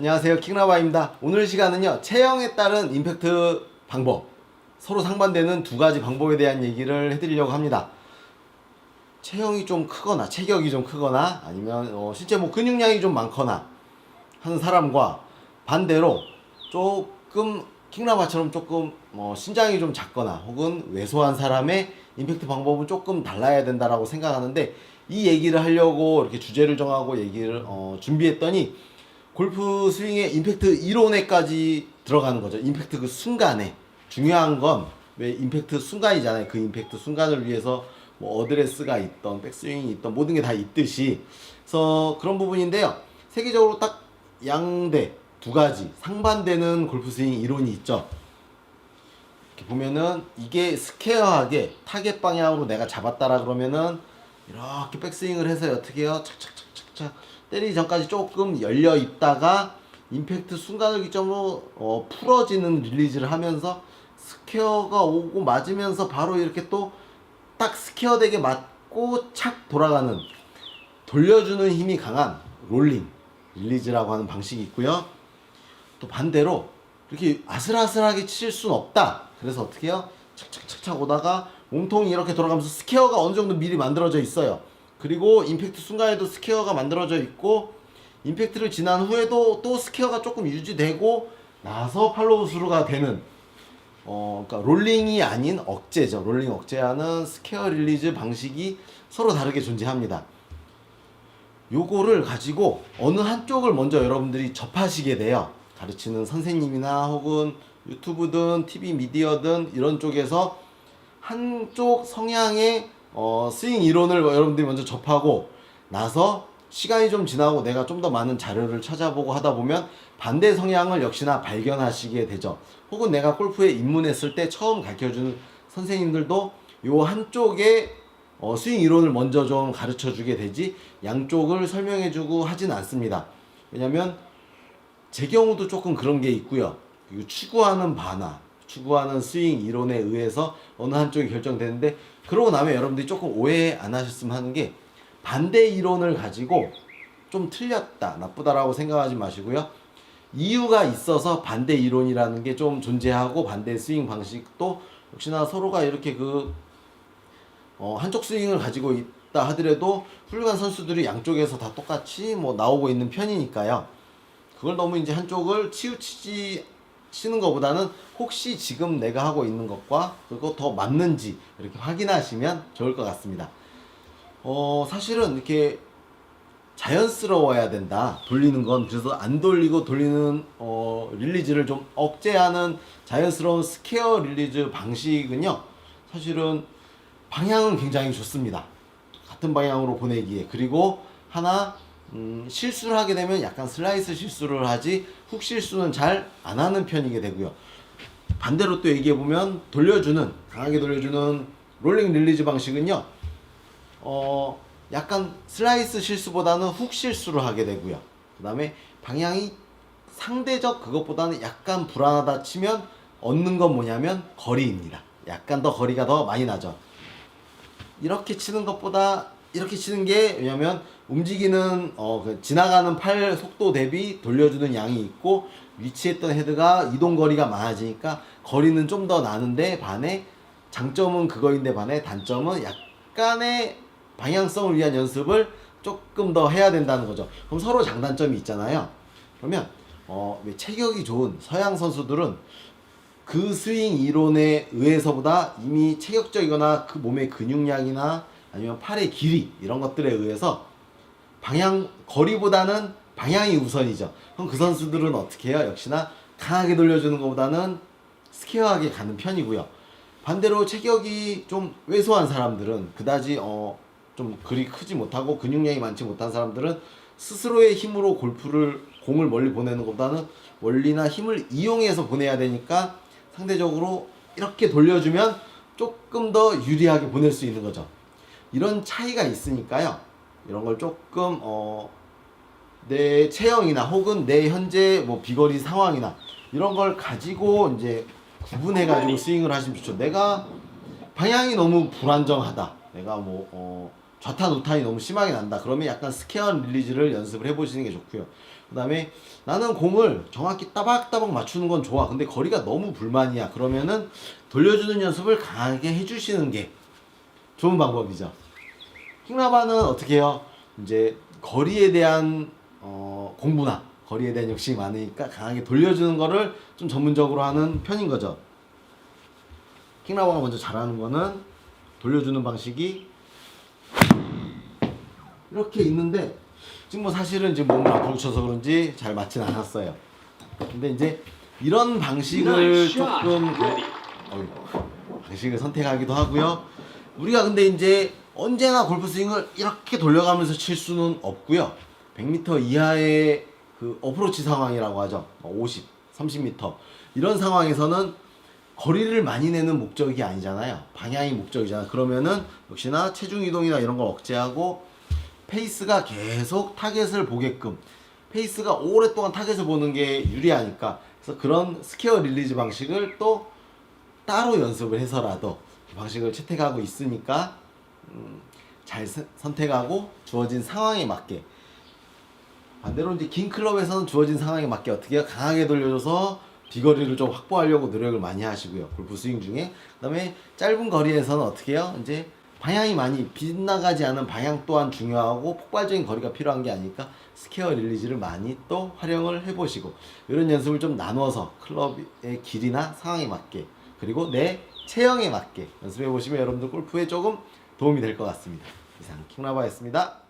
안녕하세요, 킹라바입니다. 오늘 시간은요, 체형에 따른 임팩트 방법, 서로 상반되는 두 가지 방법에 대한 얘기를 해드리려고 합니다. 체형이 좀 크거나 체격이 좀 크거나 아니면 실제 근육량이 좀 많거나 하는 사람과 반대로 조금 킹라바처럼 조금 신장이 좀 작거나 혹은 왜소한 사람의 임팩트 방법은 조금 달라야 된다라고 생각하는데, 이 얘기를 하려고 이렇게 주제를 정하고 얘기를 준비했더니 골프 스윙의 임팩트 이론에까지 들어가는 거죠. 임팩트 그 순간에 중요한 건 왜 임팩트 순간이잖아요. 그 임팩트 순간을 위해서 어드레스가 있던 백스윙이 있던 모든 게 다 있듯이, 그래서 그런 부분인데요. 세계적으로 딱 양대 두 가지 상반되는 골프 스윙 이론이 있죠. 이렇게 보면은 이게 스퀘어하게 타겟 방향으로 내가 잡았다라 그러면은 이렇게 백스윙을 해서 어떻게 해요? 착착착착착 때리기 전까지 조금 열려 있다가 임팩트 순간을 기점으로 풀어지는 릴리즈를 하면서 스퀘어가 오고 맞으면서 바로 이렇게 또 딱 스퀘어 되게 맞고 착 돌아가는, 돌려주는 힘이 강한 롤링 릴리즈라고 하는 방식이 있고요. 또 반대로 이렇게 아슬아슬하게 칠 수는 없다. 그래서 어떻게 해요? 착착착착 오다가 몸통이 이렇게 돌아가면서 스퀘어가 어느 정도 미리 만들어져 있어요. 그리고 임팩트 순간에도 스퀘어가 만들어져 있고, 임팩트를 지난 후에도 또 스퀘어가 조금 유지되고 나서 팔로우 스루가 되는, 그러니까 롤링이 아닌 억제죠. 롤링 억제하는 스퀘어 릴리즈 방식이 서로 다르게 존재합니다. 요거를 가지고 어느 한쪽을 먼저 여러분들이 접하시게 돼요. 가르치는 선생님이나 혹은 유튜브든 TV 미디어든 이런 쪽에서 한쪽 성향의 스윙 이론을 여러분들이 먼저 접하고 나서 시간이 좀 지나고 내가 좀 더 많은 자료를 찾아보고 하다 보면 반대 성향을 역시나 발견하시게 되죠. 혹은 내가 골프에 입문했을 때 처음 가르쳐주는 선생님들도 요 한쪽의 스윙 이론을 먼저 좀 가르쳐 주게 되지 양쪽을 설명해 주고 하진 않습니다. 왜냐면 제 경우도 조금 그런 게 있고요. 그리고 추구하는 바나 추구하는 스윙 이론에 의해서 어느 한쪽이 결정되는데, 그러고 나면 여러분들이 조금 오해 안 하셨으면 하는 게, 반대 이론을 가지고 좀 틀렸다, 나쁘다라고 생각하지 마시고요. 이유가 있어서 반대 이론이라는 게 좀 존재하고, 반대 스윙 방식도 역시나 서로가 이렇게 한쪽 스윙을 가지고 있다 하더라도 훌륭한 선수들이 양쪽에서 다 똑같이 나오고 있는 편이니까요. 그걸 너무 이제 한쪽을 치는 것보다는 혹시 지금 내가 하고 있는 것과 그거 더 맞는지 이렇게 확인하시면 좋을 것 같습니다. 사실은 이렇게 자연스러워야 된다, 돌리는 건. 그래서 안 돌리고 돌리는 릴리즈를 좀 억제하는 자연스러운 스퀘어 릴리즈 방식은요, 사실은 방향은 굉장히 좋습니다. 같은 방향으로 보내기에. 그리고 하나 실수를 하게 되면 약간 슬라이스 실수를 하지 훅 실수는 잘 안 하는 편이게 되고요. 반대로 또 얘기해보면 강하게 돌려주는 롤링 릴리즈 방식은요, 약간 슬라이스 실수보다는 훅 실수를 하게 되고요. 그 다음에 방향이 상대적 그것보다는 약간 불안하다 치면 얻는 건 뭐냐면 거리입니다. 약간 더 거리가 더 많이 나죠. 이렇게 치는 것보다 이렇게 치는 게, 왜냐면 움직이는 지나가는 팔 속도 대비 돌려주는 양이 있고, 위치했던 헤드가 이동 거리가 많아지니까 거리는 좀 더 나는데 반해, 장점은 그거인데 반해 단점은 약간의 방향성을 위한 연습을 조금 더 해야 된다는 거죠. 그럼 서로 장단점이 있잖아요. 그러면 체격이 좋은 서양 선수들은 그 스윙 이론에 의해서보다 이미 체격적이거나 그 몸의 근육량이나 아니면 팔의 길이 이런 것들에 의해서 거리보다는 방향이 우선이죠. 그럼 그 선수들은 어떻게 해요? 역시나 강하게 돌려주는 것보다는 스퀘어하게 가는 편이고요. 반대로 체격이 좀 왜소한 사람들은, 그다지 좀 그리 크지 못하고 근육량이 많지 못한 사람들은 스스로의 힘으로 공을 멀리 보내는 것보다는 원리나 힘을 이용해서 보내야 되니까 상대적으로 이렇게 돌려주면 조금 더 유리하게 보낼 수 있는 거죠. 이런 차이가 있으니까요. 이런 걸 조금 내 체형이나 혹은 내 현재 비거리 상황이나 이런 걸 가지고 이제 구분해가지고 스윙을 하시면 좋죠. 내가 방향이 너무 불안정하다, 내가 좌탄 우탄이 너무 심하게 난다, 그러면 약간 스퀘어 릴리즈를 연습을 해보시는 게 좋고요. 그다음에 나는 공을 정확히 따박따박 맞추는 건 좋아. 근데 거리가 너무 불만이야. 그러면은 돌려주는 연습을 강하게 해주시는 게 좋은 방법이죠. 킹라바는 어떻게 해요? 이제 거리에 대한 공부나 거리에 대한 욕심이 많으니까 강하게 돌려주는 거를 좀 전문적으로 하는 편인 거죠. 킹라바가 먼저 잘하는 거는 돌려주는 방식이 이렇게 있는데 지금 뭐 사실은 이제 몸을 앞으로 쳐서 그런지 잘 맞진 않았어요. 근데 이제 이런 방식을 조금 방식을 선택하기도 하고요. 우리가 근데 이제 언제나 골프 스윙을 이렇게 돌려가면서 칠 수는 없고요. 100m 이하의 그 어프로치 상황이라고 하죠. 50, 30m 이런 상황에서는 거리를 많이 내는 목적이 아니잖아요. 방향이 목적이잖아. 그러면은 역시나 체중 이동이나 이런 걸 억제하고 페이스가 계속 타겟을 보게끔, 페이스가 오랫동안 타겟을 보는 게 유리하니까, 그래서 그런 스퀘어 릴리즈 방식을 또 따로 연습을 해서라도 그 방식을 채택하고 있으니까 잘 선택하고 주어진 상황에 맞게, 반대로 이제 긴 클럽에서는 주어진 상황에 맞게 어떻게 해요? 강하게 돌려줘서 비거리를 좀 확보하려고 노력을 많이 하시고요. 골프 스윙 중에. 그다음에 짧은 거리에서는 어떻게 해요? 이제 방향이 많이 빗나가지 않은 방향 또한 중요하고 폭발적인 거리가 필요한 게 아니니까 스퀘어 릴리즈를 많이 또 활용을 해보시고, 이런 연습을 좀 나눠서 클럽의 길이나 상황에 맞게, 그리고 내 체형에 맞게 연습해 보시면 여러분들 골프에 조금 도움이 될 것 같습니다. 이상 킹라바였습니다.